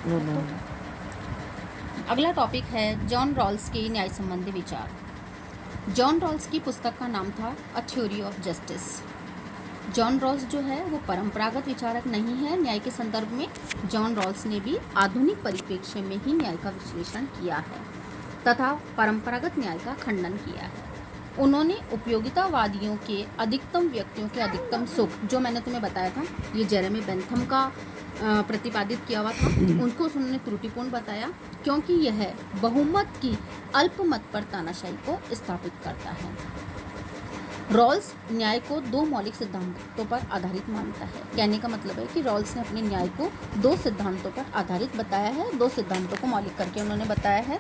तो अगला टॉपिक है जॉन रॉल्स के न्याय संबंधी विचार। जॉन रॉल्स की पुस्तक का नाम था a theory of justice. John Rawls जो है वो परंपरागत विचारक नहीं है। न्याय के संदर्भ में जॉन रॉल्स ने भी आधुनिक परिप्रेक्ष्य में ही न्याय का विश्लेषण किया है तथा परंपरागत न्याय का खंडन किया है। उन्होंने उपयोगितावादियों के अधिकतम व्यक्तियों के अधिकतम सुख, जो मैंने तुम्हें बताया था, ये जेरेमी बेंथम का प्रतिपादित किया हुआ था, उनको उन्होंने त्रुटिपूर्ण बताया क्योंकि यह बहुमत की अल्पमत पर तानाशाही को स्थापित करता है। रॉल्स न्याय को दो मौलिक सिद्धांतों पर आधारित मानता है। कहने का मतलब है कि रॉल्स ने अपने न्याय को दो सिद्धांतों पर आधारित बताया है, दो सिद्धांतों को मौलिक करके उन्होंने बताया है।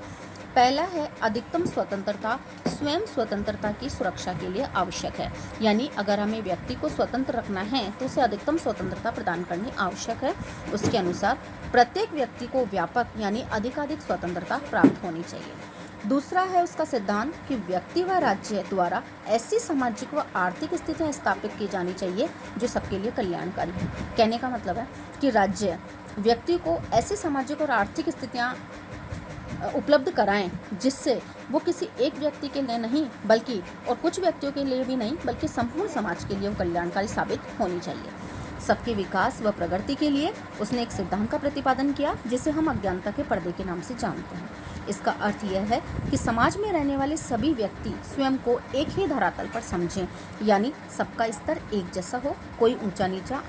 पहला है अधिकतम स्वतंत्रता स्वयं स्वतंत्रता की सुरक्षा के लिए आवश्यक है, यानी अगर हमें व्यक्ति को स्वतंत्र रखना है तो उसे अधिकतम स्वतंत्रता प्रदान करनी आवश्यक है। उसके अनुसार प्रत्येक व्यक्ति को व्यापक यानी अधिकाधिक स्वतंत्रता प्राप्त होनी चाहिए। दूसरा है उसका सिद्धांत कि व्यक्ति व राज्य द्वारा ऐसी सामाजिक व आर्थिक स्थितियां स्थापित की जानी चाहिए जो सबके लिए कल्याणकारी है। कहने का मतलब है कि राज्य व्यक्ति को ऐसी सामाजिक और आर्थिक स्थितियां उपलब्ध कराएं जिससे वो किसी एक व्यक्ति के लिए नहीं बल्कि और कुछ व्यक्तियों के लिए भी नहीं बल्कि संपूर्ण समाज के लिए वो कल्याणकारी साबित होनी चाहिए। सबके विकास व प्रगति के लिए उसने एक सिद्धांत का प्रतिपादन किया जिसे हम अज्ञानता के पर्दे के नाम से जानते हैं। इसका अर्थ यह है कि समाज में रहने वाले सभी व्यक्ति स्वयं को एक ही धरातल पर समझें, यानी सबका स्तर एक जैसा हो, कोई ऊंचा नीचा